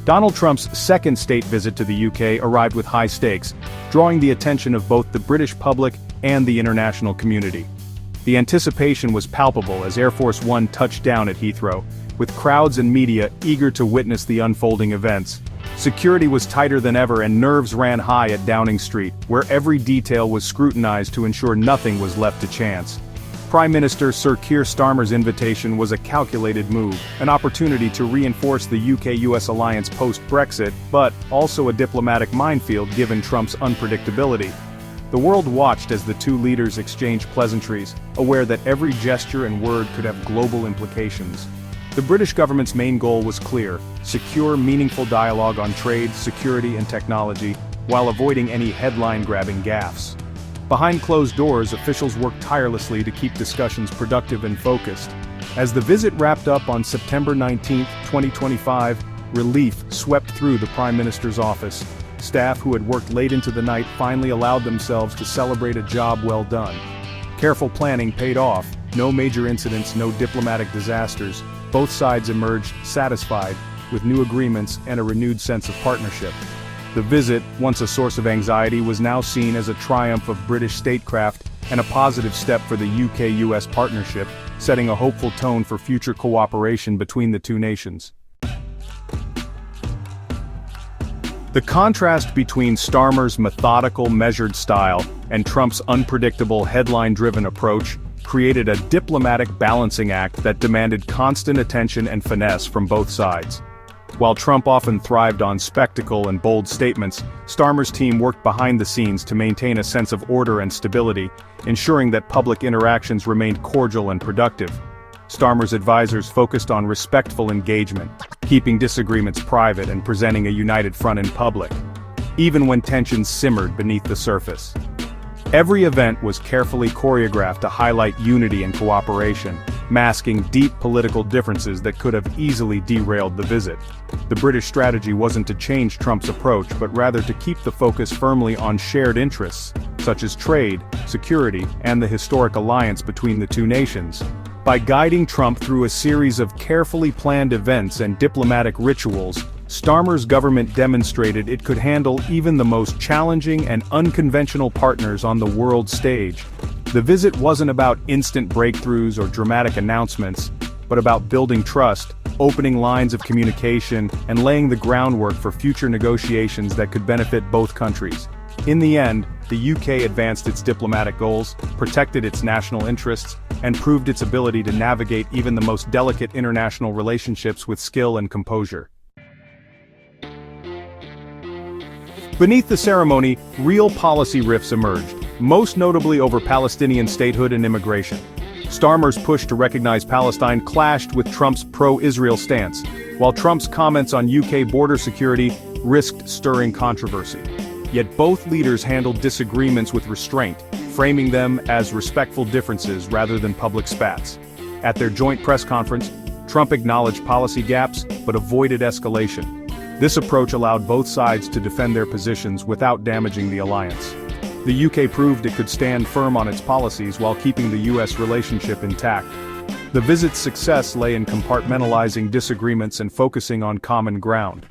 Donald Trump's second state visit to the UK arrived with high stakes, drawing the attention of both the British public and the international community. The anticipation was palpable as Air Force One touched down at Heathrow, with crowds and media eager to witness the unfolding events. Security was tighter than ever and nerves ran high at Downing Street, where every detail was scrutinized to ensure nothing was left to chance. Prime Minister Sir Keir Starmer's invitation was a calculated move, an opportunity to reinforce the UK-US alliance post-Brexit, but also a diplomatic minefield given Trump's unpredictability. The world watched as the two leaders exchanged pleasantries, aware that every gesture and word could have global implications. The British government's main goal was clear: secure meaningful dialogue on trade, security and technology, while avoiding any headline-grabbing gaffes. Behind closed doors, officials worked tirelessly to keep discussions productive and focused. As the visit wrapped up on September 19, 2025, relief swept through the Prime Minister's office. Staff who had worked late into the night finally allowed themselves to celebrate a job well done. Careful planning paid off, no major incidents, no diplomatic disasters. Both sides emerged satisfied, with new agreements and a renewed sense of partnership. The visit, once a source of anxiety, was now seen as a triumph of British statecraft and a positive step for the UK-US partnership, setting a hopeful tone for future cooperation between the two nations. The contrast between Starmer's methodical, measured style and Trump's unpredictable, headline-driven approach created a diplomatic balancing act that demanded constant attention and finesse from both sides. While Trump often thrived on spectacle and bold statements, Starmer's team worked behind the scenes to maintain a sense of order and stability, ensuring that public interactions remained cordial and productive. Starmer's advisors focused on respectful engagement, keeping disagreements private and presenting a united front in public, even when tensions simmered beneath the surface. Every event was carefully choreographed to highlight unity and cooperation, masking deep political differences that could have easily derailed the visit. The British strategy wasn't to change Trump's approach, but rather to keep the focus firmly on shared interests, such as trade, security, and the historic alliance between the two nations. By guiding Trump through a series of carefully planned events and diplomatic rituals, Starmer's government demonstrated it could handle even the most challenging and unconventional partners on the world stage. The visit wasn't about instant breakthroughs or dramatic announcements, but about building trust, opening lines of communication, and laying the groundwork for future negotiations that could benefit both countries. In the end, the UK advanced its diplomatic goals, protected its national interests, and proved its ability to navigate even the most delicate international relationships with skill and composure. Beneath the ceremony, real policy rifts emerged, most notably over Palestinian statehood and immigration. Starmer's push to recognize Palestine clashed with Trump's pro-Israel stance, while Trump's comments on UK border security risked stirring controversy. Yet both leaders handled disagreements with restraint, framing them as respectful differences rather than public spats. At their joint press conference, Trump acknowledged policy gaps but avoided escalation. This approach allowed both sides to defend their positions without damaging the alliance. The UK proved it could stand firm on its policies while keeping the US relationship intact. The visit's success lay in compartmentalizing disagreements and focusing on common ground.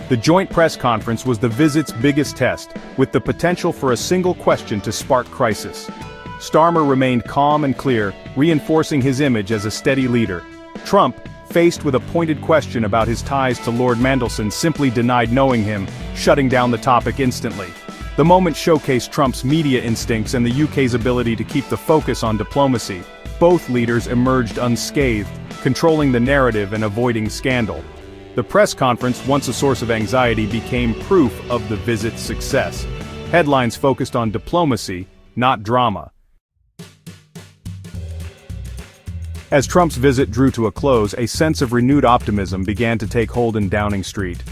The joint press conference was the visit's biggest test, with the potential for a single question to spark crisis. Starmer remained calm and clear, reinforcing his image as a steady leader. Trump, faced with a pointed question about his ties to Lord Mandelson, simply denied knowing him, shutting down the topic instantly. The moment showcased Trump's media instincts and the UK's ability to keep the focus on diplomacy. Both leaders emerged unscathed, controlling the narrative and avoiding scandal. The press conference, once a source of anxiety, became proof of the visit's success. Headlines focused on diplomacy, not drama. As Trump's visit drew to a close, a sense of renewed optimism began to take hold in Downing Street.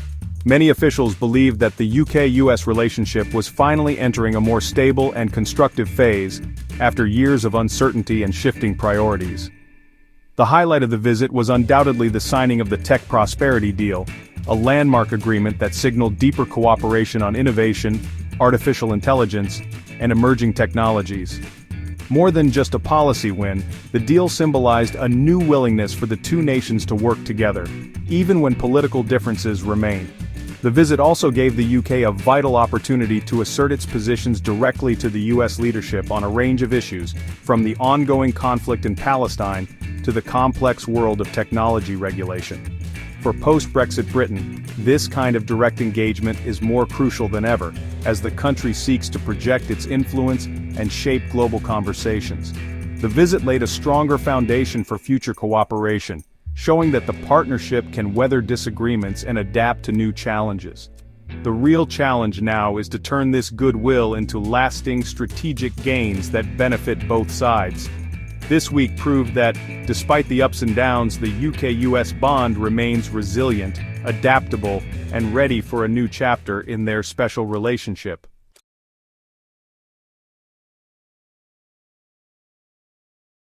Many officials believed that the UK-US relationship was finally entering a more stable and constructive phase, after years of uncertainty and shifting priorities. The highlight of the visit was undoubtedly the signing of the Tech Prosperity Deal, a landmark agreement that signaled deeper cooperation on innovation, artificial intelligence, and emerging technologies. More than just a policy win, the deal symbolized a new willingness for the two nations to work together, even when political differences remained. The visit also gave the UK a vital opportunity to assert its positions directly to the US leadership on a range of issues, from the ongoing conflict in Palestine to the complex world of technology regulation. For post-Brexit Britain, this kind of direct engagement is more crucial than ever, as the country seeks to project its influence and shape global conversations. The visit laid a stronger foundation for future cooperation, showing that the partnership can weather disagreements and adapt to new challenges. The real challenge now is to turn this goodwill into lasting strategic gains that benefit both sides. This week proved that, despite the ups and downs, the UK-US bond remains resilient, adaptable, and ready for a new chapter in their special relationship.